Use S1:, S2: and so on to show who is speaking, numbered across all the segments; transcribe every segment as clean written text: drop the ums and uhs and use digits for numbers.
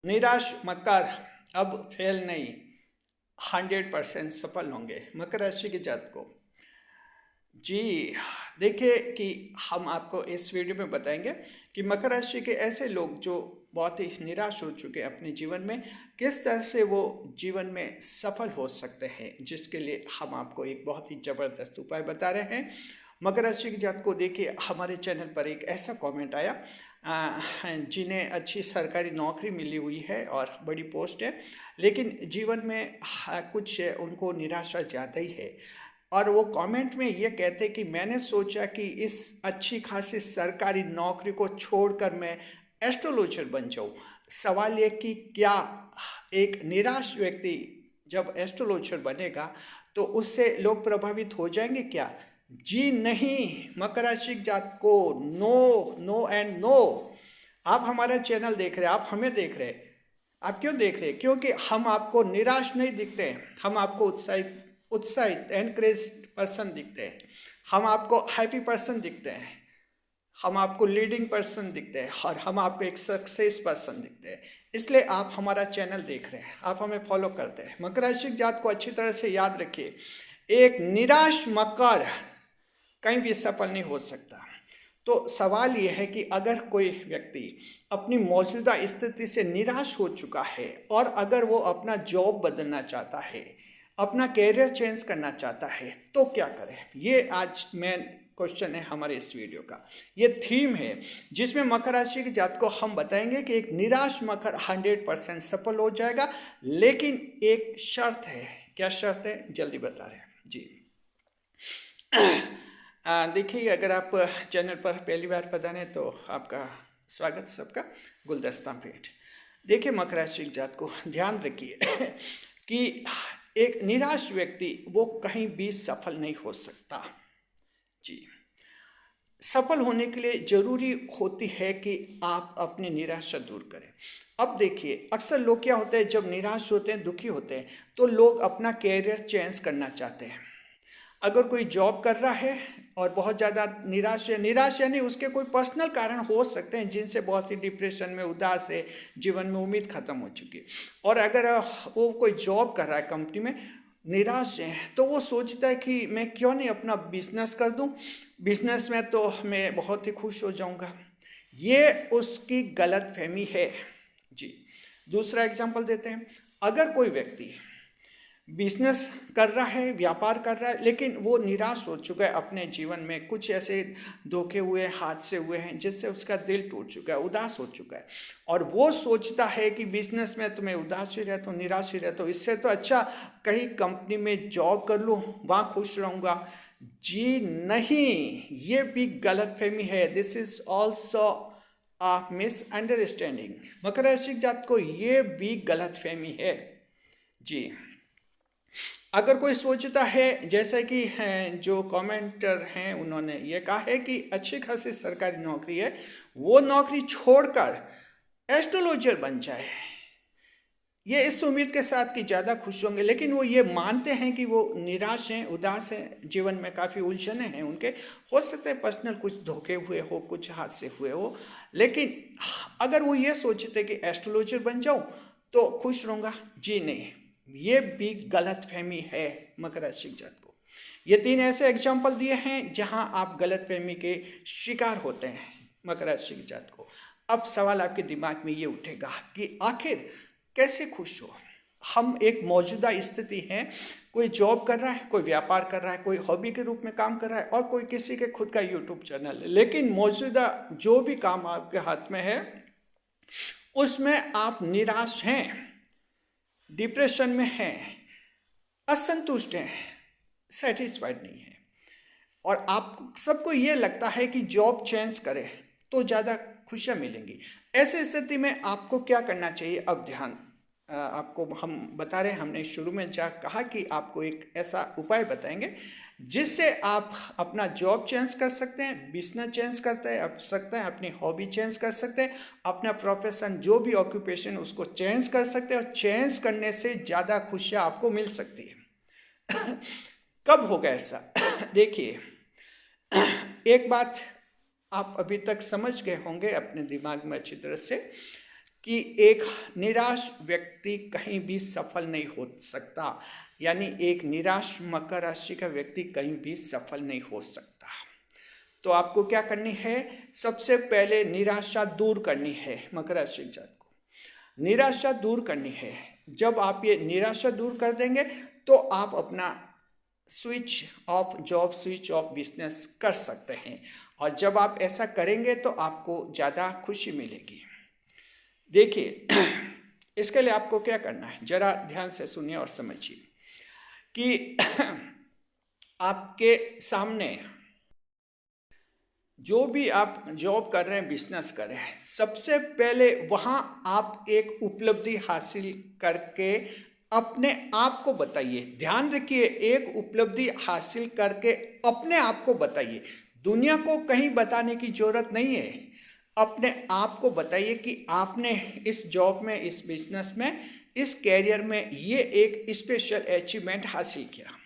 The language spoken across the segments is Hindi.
S1: निराश मत कर, अब फेल नहीं, 100% सफल होंगे। मकर राशि के जातकों, जी देखिए कि हम आपको इस वीडियो में बताएंगे कि मकर राशि के ऐसे लोग जो बहुत ही निराश हो चुके हैं अपने जीवन में, किस तरह से वो जीवन में सफल हो सकते हैं, जिसके लिए हम आपको एक बहुत ही ज़बरदस्त उपाय बता रहे हैं। मकर राशि के जातकों, देखिए हमारे चैनल पर एक ऐसा कमेंट आया जिन्हें अच्छी सरकारी नौकरी मिली हुई है और बड़ी पोस्ट है, लेकिन जीवन में कुछ उनको निराशा ज़्यादा ही है। और वो कमेंट में ये कहते कि मैंने सोचा कि इस अच्छी खासी सरकारी नौकरी को छोड़कर मैं एस्ट्रोलॉजर बन जाऊँ। सवाल ये कि क्या एक निराश व्यक्ति जब एस्ट्रोलॉजर बनेगा तो उससे लोग प्रभावित हो जाएंगे क्या? जी नहीं, मकर राशि जात को नो, नो एंड नो। आप हमारा चैनल देख रहे हैं, आप हमें देख रहे हैं। आप क्यों देख रहे हैं? क्योंकि हम आपको निराश नहीं दिखते हैं, हम आपको उत्साहित उत्साहित एनकरेज्ड पर्सन दिखते हैं, हम आपको हैप्पी पर्सन दिखते हैं, हम आपको लीडिंग पर्सन दिखते हैं और हम आपको एक सक्सेस पर्सन दिखते हैं। इसलिए आप हमारा चैनल देख रहे हैं, आप हमें फॉलो करते हैं। मकर राशि जात को अच्छी तरह से याद रखिए, एक निराश मकर कहीं भी सफल नहीं हो सकता। तो सवाल ये है कि अगर कोई व्यक्ति अपनी मौजूदा स्थिति से निराश हो चुका है और अगर वो अपना जॉब बदलना चाहता है, अपना कैरियर चेंज करना चाहता है, तो क्या करें? ये आज मेन क्वेश्चन है हमारे इस वीडियो का। ये थीम है जिसमें मकर राशि के जातक को हम बताएंगे कि एक निराश मकर 100% सफल हो जाएगा, लेकिन एक शर्त है। क्या शर्त है? जल्दी बता रहे हैं जी। देखिए, अगर आप चैनल पर पहली बार पधारे तो आपका स्वागत, सबका गुलदस्ता भेंट। देखिए मकर राशि के जात को ध्यान रखिए कि एक निराश व्यक्ति वो कहीं भी सफल नहीं हो सकता जी। सफल होने के लिए जरूरी होती है कि आप अपनी निराशा दूर करें। अब देखिए, अक्सर लोग क्या होते हैं, जब निराश होते हैं, दुखी होते हैं, तो लोग अपना कैरियर चेंज करना चाहते हैं। अगर कोई जॉब कर रहा है और बहुत ज़्यादा निराश यानी उसके कोई पर्सनल कारण हो सकते हैं जिनसे बहुत ही डिप्रेशन में, उदास है, जीवन में उम्मीद ख़त्म हो चुकी है। और अगर वो कोई जॉब कर रहा है कंपनी में, निराश है, तो वो सोचता है कि मैं क्यों नहीं अपना बिजनेस कर दूं, बिजनेस में तो मैं बहुत ही खुश हो जाऊंगा। ये उसकी गलत फहमी है जी। दूसरा एग्जाम्पल देते हैं। अगर कोई व्यक्ति बिजनेस कर रहा है, व्यापार कर रहा है, लेकिन वो निराश हो चुका है, अपने जीवन में कुछ ऐसे धोखे हुए, हादसे हुए हैं जिससे उसका दिल टूट चुका है, उदास हो चुका है, और वो सोचता है कि बिजनेस में तो मैं उदास ही रहता हूँ, निराश ही रहता हूँ, इससे तो अच्छा कहीं कंपनी में जॉब कर लूँ, वहाँ खुश रहूँगा। जी नहीं, ये भी गलत फहमी है। This is also a misunderstanding. मकर राशि जात को ये भी गलत फहमी है जी। अगर कोई सोचता है, जैसे कि जो कमेंटर हैं उन्होंने ये कहा है कि अच्छी खासी सरकारी नौकरी है, वो नौकरी छोड़कर एस्ट्रोलॉजर बन जाए, ये इस उम्मीद के साथ कि ज़्यादा खुश होंगे, लेकिन वो ये मानते हैं कि वो निराश हैं, उदास हैं, जीवन में काफ़ी उलझने हैं उनके, हो सकता है पर्सनल कुछ धोखे हुए हो, कुछ हादसे हुए हो, लेकिन अगर वो ये सोचते कि एस्ट्रोलॉजर बन जाऊं तो खुश रहूँगा, जी नहीं, ये भी गलत फहमी है मकर राशि जात को। ये 3 ऐसे एग्जाम्पल दिए हैं जहां आप गलत फहमी के शिकार होते हैं मकर राशि के जात को। अब सवाल आपके दिमाग में ये उठेगा कि आखिर कैसे खुश हो? हम एक मौजूदा स्थिति है, कोई जॉब कर रहा है, कोई व्यापार कर रहा है, कोई हॉबी के रूप में काम कर रहा है, और कोई किसी के खुद का यूट्यूब चैनल है, लेकिन मौजूदा जो भी काम आपके हाथ में है उसमें आप निराश हैं, डिप्रेशन में हैं, असंतुष्ट हैं, सेटिस्फाइड नहीं है, और आप सबको ये लगता है कि जॉब चेंज करें तो ज़्यादा खुशियाँ मिलेंगी। ऐसी स्थिति में आपको क्या करना चाहिए? अब ध्यान, आपको हम बता रहे हैं, हमने शुरू में जा कहा कि आपको एक ऐसा उपाय बताएंगे जिससे आप अपना जॉब चेंज कर सकते हैं, बिजनेस चेंज सकते हैं, अपनी हॉबी चेंज कर सकते हैं, अपना प्रोफेशन जो भी ऑक्यूपेशन उसको चेंज कर सकते हैं, और चेंज करने से ज़्यादा खुशियाँ आपको मिल सकती है। कब होगा ऐसा? देखिए, एक बात आप अभी तक समझ गए होंगे अपने दिमाग में अच्छी तरह से, कि एक निराश व्यक्ति कहीं भी सफल नहीं हो सकता, यानी एक निराश मकर राशि का व्यक्ति कहीं भी सफल नहीं हो सकता। तो आपको क्या करनी है, सबसे पहले निराशा दूर करनी है। मकर राशि के जात को निराशा दूर करनी है। जब आप ये निराशा दूर कर देंगे तो आप अपना switch off job, switch off business कर सकते हैं। और जब आप ऐसा करेंगे तो आपको ज़्यादा खुशी मिलेगी। देखिए इसके लिए आपको क्या करना है, जरा ध्यान से सुनिए और समझिए कि आपके सामने जो भी आप जॉब कर रहे हैं, बिजनेस कर रहे हैं, सबसे पहले वहाँ आप एक उपलब्धि हासिल करके अपने आप को बताइए। ध्यान रखिए, एक उपलब्धि हासिल करके अपने आप को बताइए। दुनिया को कहीं बताने की जरूरत नहीं है, अपने आप को बताइए कि आपने इस जॉब में, इस बिजनेस में, इस कैरियर में ये एक स्पेशल अचीवमेंट हासिल किया।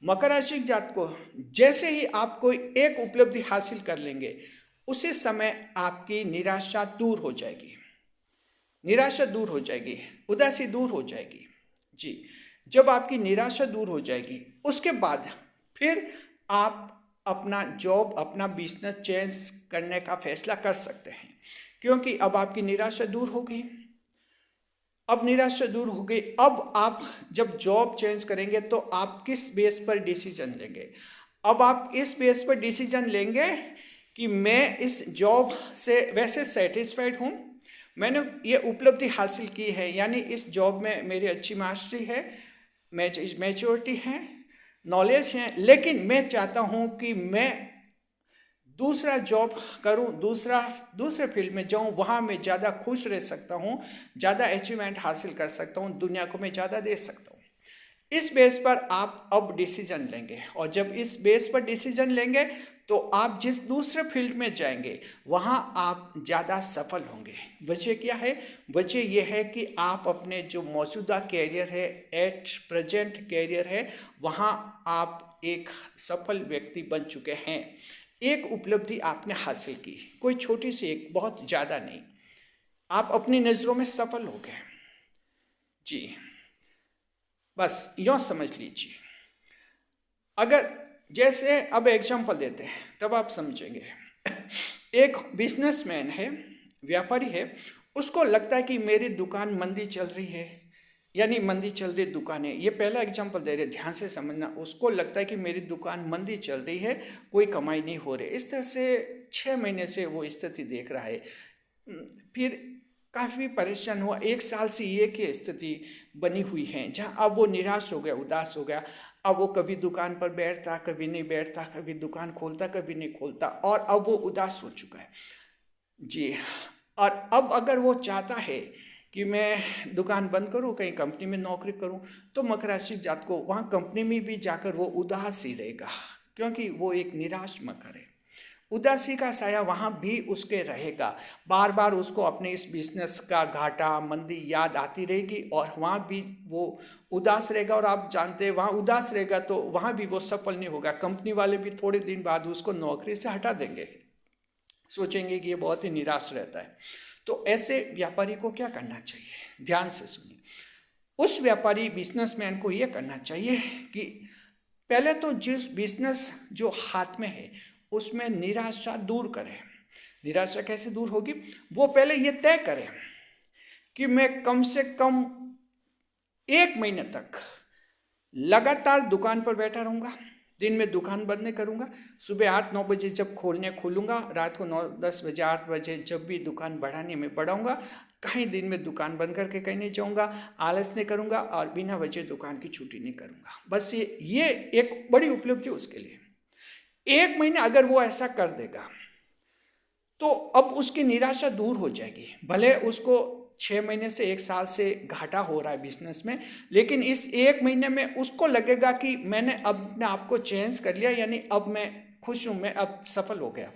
S1: मकर राशि के जात को जैसे ही आप कोई एक उपलब्धि हासिल कर लेंगे, उसी समय आपकी निराशा दूर हो जाएगी, निराशा दूर हो जाएगी, उदासी दूर हो जाएगी। जी, जब आपकी निराशा दूर हो जाएगी, उसके बाद फिर आप अपना जॉब, अपना बिजनेस चेंज करने का फैसला कर सकते हैं, क्योंकि अब आपकी निराशा दूर हो गई। अब निराशा दूर हो गई, अब आप जब जॉब चेंज करेंगे तो आप किस बेस पर डिसीजन लेंगे? अब आप इस बेस पर डिसीजन लेंगे कि मैं इस जॉब से वैसे सेटिस्फाइड हूँ, मैंने ये उपलब्धि हासिल की है, यानी इस जॉब में मेरी अच्छी मास्टरी है, मैच्योरिटी है, नॉलेज है, लेकिन मैं चाहता हूँ कि मैं दूसरा जॉब करूं, दूसरे फील्ड में जाऊं, वहां मैं ज़्यादा खुश रह सकता हूं, ज़्यादा अचीवमेंट हासिल कर सकता हूं, दुनिया को मैं ज़्यादा दे सकता हूं। इस बेस पर आप अब डिसीजन लेंगे, और जब इस बेस पर डिसीजन लेंगे तो आप जिस दूसरे फील्ड में जाएंगे वहां आप ज़्यादा सफल होंगे। वजह क्या है? वजह यह है कि आप अपने जो मौजूदा कैरियर है, एट प्रेजेंट कैरियर है, वहां आप एक सफल व्यक्ति बन चुके हैं। एक उपलब्धि आपने हासिल की, कोई छोटी सी, एक, बहुत ज़्यादा नहीं, आप अपनी नज़रों में सफल हो गए। जी, बस यूँ समझ लीजिए। अगर जैसे अब एग्जांपल देते हैं तब आप समझेंगे। एक बिजनेसमैन है, व्यापारी है, उसको लगता है कि मेरी दुकान मंदी चल रही है, यानी मंदी चल रही दुकान है। ये पहला एग्जांपल दे रहे, ध्यान से समझना। उसको लगता है कि मेरी दुकान मंदी चल रही है, कोई कमाई नहीं हो रही। इस तरह से 6 महीने से वो स्थिति देख रहा है। फिर काफ़ी परेशान हुआ, 1 साल से ये की स्थिति बनी हुई है, जहाँ अब वो निराश हो गया, उदास हो गया। अब वो कभी दुकान पर बैठता, कभी नहीं बैठता, कभी दुकान खोलता, कभी नहीं खोलता, और अब वो उदास हो चुका है। जी, और अब अगर वो चाहता है कि मैं दुकान बंद करूं, कहीं कंपनी में नौकरी करूं, तो मकर राशि जात को वहां कंपनी में भी जाकर वो उदास ही रहेगा, क्योंकि वो एक निराश मकर है। उदासी का साया वहाँ भी उसके रहेगा, बार बार उसको अपने इस बिजनेस का घाटा, मंदी याद आती रहेगी, और वहाँ भी वो उदास रहेगा। और आप जानते हैं, वहाँ उदास रहेगा तो वहाँ भी वो सफल नहीं होगा। कंपनी वाले भी थोड़े दिन बाद उसको नौकरी से हटा देंगे, सोचेंगे कि ये बहुत ही निराश रहता है। तो ऐसे व्यापारी को क्या करना चाहिए? ध्यान से सुनिए। उस व्यापारी बिजनेसमैन को ये करना चाहिए कि पहले तो जिस बिजनेस जो हाथ में है उसमें निराशा दूर करें। निराशा कैसे दूर होगी? वो पहले ये तय करें कि मैं कम से कम 1 महीने तक लगातार दुकान पर बैठा रहूँगा, दिन में दुकान बंद नहीं करूँगा। सुबह 8-9 बजे जब खोलूँगा, रात को 9-10 बजे, 8 बजे जब भी दुकान बढ़ाने में बढ़ाऊँगा। कहीं दिन में दुकान बंद करके कहीं नहीं जाऊँगा, आलस नहीं करूँगा, और बिना वजह दुकान की छुट्टी नहीं करूँगा। बस ये एक बड़ी उपलब्धि उसके लिए। 1 महीने अगर वो ऐसा कर देगा तो अब उसकी निराशा दूर हो जाएगी। भले उसको 6 महीने से 1 साल से घाटा हो रहा है बिजनेस में, लेकिन इस 1 महीने में उसको लगेगा कि मैंने अपने आप को चेंज कर लिया, यानी अब मैं खुश हूँ, मैं अब सफल हो गया।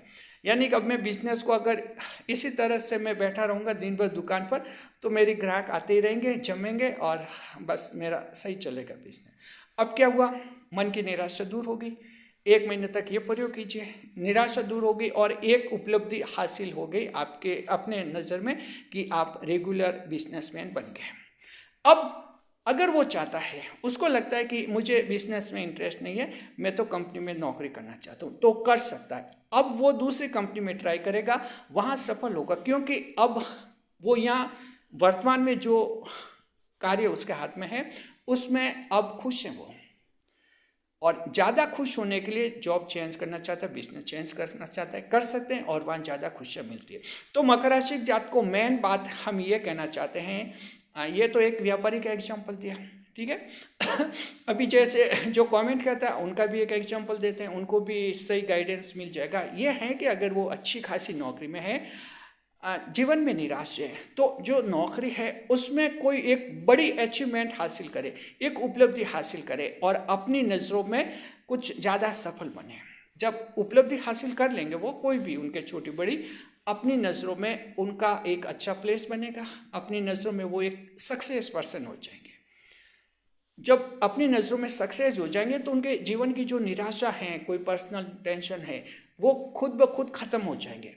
S1: यानी कि अब मैं बिजनेस को अगर इसी तरह से मैं बैठा रहूँगा दिन भर दुकान पर, तो मेरे ग्राहक आते ही रहेंगे, जमेंगे, और बस मेरा सही चलेगा बिजनेस। अब क्या हुआ? मन की निराशा दूर हो गई। 1 महीने तक ये प्रयोग कीजिए, निराशा दूर हो गई और एक उपलब्धि हासिल हो गई आपके अपने नज़र में कि आप रेगुलर बिजनेसमैन बन गए। अब अगर वो चाहता है, उसको लगता है कि मुझे बिजनेस में इंटरेस्ट नहीं है, मैं तो कंपनी में नौकरी करना चाहता हूँ, तो कर सकता है। अब वो दूसरी कंपनी में ट्राई करेगा, वहाँ सफल होगा, क्योंकि अब वो यहाँ वर्तमान में जो कार्य उसके हाथ में है उसमें अब खुश है वो, और ज़्यादा खुश होने के लिए जॉब चेंज करना चाहता है, बिजनेस चेंज करना चाहता है, कर सकते हैं और वहाँ ज़्यादा खुशियाँ मिलती है। तो मकर राशि जात को मेन बात हम ये कहना चाहते हैं, ये तो एक व्यापारी का एग्जाम्पल दिया, ठीक है। अभी जैसे जो कमेंट करता है उनका भी एक एग्जाम्पल देते हैं, उनको भी सही गाइडेंस मिल जाएगा। ये है कि अगर वो अच्छी खासी नौकरी में है, जीवन में निराश है, तो जो नौकरी है उसमें कोई एक बड़ी अचीवमेंट हासिल करे, एक उपलब्धि हासिल करे और अपनी नज़रों में कुछ ज़्यादा सफल बने। जब उपलब्धि हासिल कर लेंगे वो, कोई भी उनके छोटी बड़ी, अपनी नज़रों में उनका एक अच्छा प्लेस बनेगा, अपनी नज़रों में वो एक सक्सेस पर्सन हो जाएंगे। जब अपनी नज़रों में सक्सेस हो जाएंगे तो उनके जीवन की जो निराशा है, कोई पर्सनल टेंशन है, वो खुद ब खुद ख़त्म हो जाएंगे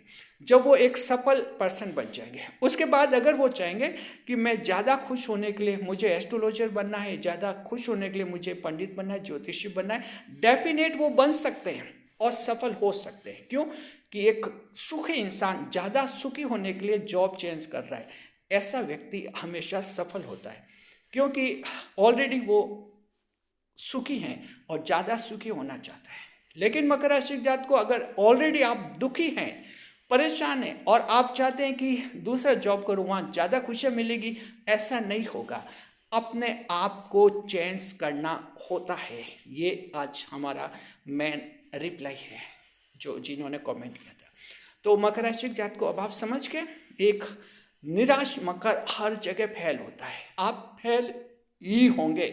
S1: जब वो एक सफल पर्सन बन जाएंगे। उसके बाद अगर वो चाहेंगे कि मैं ज़्यादा खुश होने के लिए मुझे एस्ट्रोलॉजर बनना है, ज़्यादा खुश होने के लिए मुझे पंडित बनना है, ज्योतिषी बनना है, डेफिनेट वो बन सकते हैं और सफल हो सकते हैं। क्यों कि एक सुखी इंसान ज़्यादा सुखी होने के लिए जॉब चेंज कर रहा है, ऐसा व्यक्ति हमेशा सफल होता है, क्योंकि ऑलरेडी वो सुखी हैं और ज़्यादा सुखी होना चाहता है। लेकिन मकर राशि जात को अगर ऑलरेडी आप दुखी हैं, परेशान हैं और आप चाहते हैं कि दूसरा जॉब करो, वहाँ ज़्यादा खुशियाँ मिलेगी, ऐसा नहीं होगा। अपने आप को चेंज करना होता है। ये आज हमारा मेन रिप्लाई है जो जिन्होंने कमेंट किया था। तो मकर राशि जात को अब आप समझ के, एक निराश मकर हर जगह फेल होता है, आप फेल ही होंगे,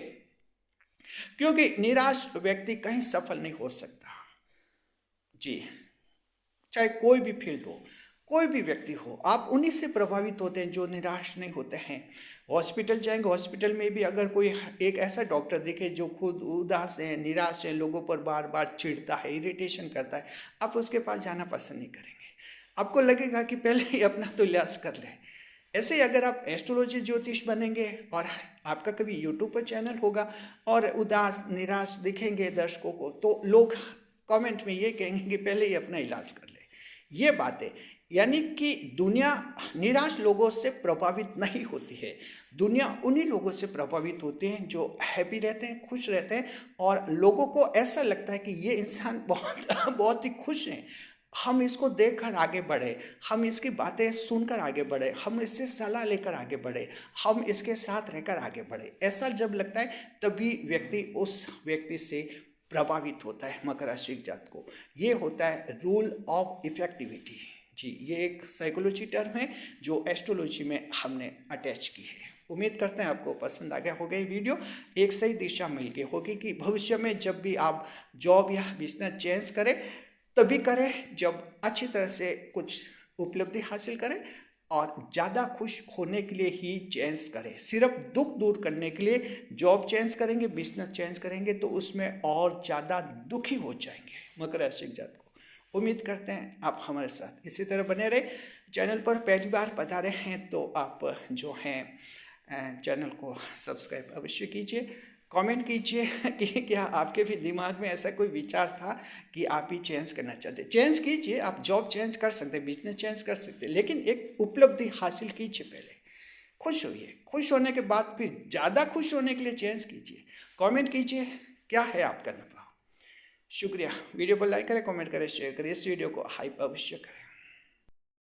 S1: क्योंकि निराश व्यक्ति कहीं सफल नहीं हो सकता जी। चाहे कोई भी फील्ड हो, कोई भी व्यक्ति हो, आप उन्हीं से प्रभावित होते हैं जो निराश नहीं होते हैं। हॉस्पिटल जाएंगे, हॉस्पिटल में भी अगर कोई एक ऐसा डॉक्टर दिखे जो खुद उदास है, निराश है, लोगों पर बार बार चिढ़ता है, इरिटेशन करता है, आप उसके पास जाना पसंद नहीं करेंगे। आपको लगेगा कि पहले ही अपना तो इलाज कर ले। ऐसे ही अगर आप एस्ट्रोलॉजी ज्योतिष बनेंगे और आपका कभी यूट्यूब पर चैनल होगा और उदास निराश दिखेंगे दर्शकों को, तो लोग कमेंट में ये कहेंगे कि पहले ही अपना इलाज कर ले। ये बातें, यानी कि दुनिया निराश लोगों से प्रभावित नहीं होती है, दुनिया उन्हीं लोगों से प्रभावित होती है जो हैप्पी रहते हैं, खुश रहते हैं, और लोगों को ऐसा लगता है कि ये इंसान बहुत ही खुश हैं, हम इसको देखकर आगे बढ़े, हम इसकी बातें सुनकर आगे बढ़े, हम इससे सलाह लेकर आगे बढ़े, हम इसके साथ रहकर आगे बढ़े। ऐसा जब लगता है तभी व्यक्ति उस व्यक्ति से प्रभावित होता है। मकर राशि जात को ये होता है रूल ऑफ इफेक्टिविटी जी। ये एक साइकोलॉजी टर्म है जो एस्ट्रोलॉजी में हमने अटैच की है। उम्मीद करते हैं आपको पसंद आ गया होगा ये वीडियो, एक सही दिशा मिल गई होगी कि भविष्य में जब भी आप जॉब या बिजनेस चेंज करें तभी करें जब अच्छी तरह से कुछ उपलब्धि हासिल करें, और ज़्यादा खुश होने के लिए ही चेंज करें। सिर्फ दुख दूर करने के लिए जॉब चेंज करेंगे, बिजनेस चेंज करेंगे तो उसमें और ज़्यादा दुखी हो जाएंगे मकर राशि जात को। उम्मीद करते हैं आप हमारे साथ इसी तरह बने रहे। चैनल पर पहली बार पधारे हैं तो आप जो हैं चैनल को सब्सक्राइब अवश्य कीजिए। कमेंट कीजिए कि क्या आपके भी दिमाग में ऐसा कोई विचार था कि आप ही चेंज करना चाहते। चेंज कीजिए, आप जॉब चेंज कर सकते, बिजनेस चेंज कर सकते, लेकिन एक उपलब्धि हासिल कीजिए पहले, खुश होइए, खुश होने के बाद फिर ज़्यादा खुश होने के लिए चेंज कीजिए। कमेंट कीजिए क्या है आपका अनुभव। शुक्रिया। वीडियो पर लाइक करें, कमेंट करें, शेयर करें, इस वीडियो को हाइप अवश्य करें।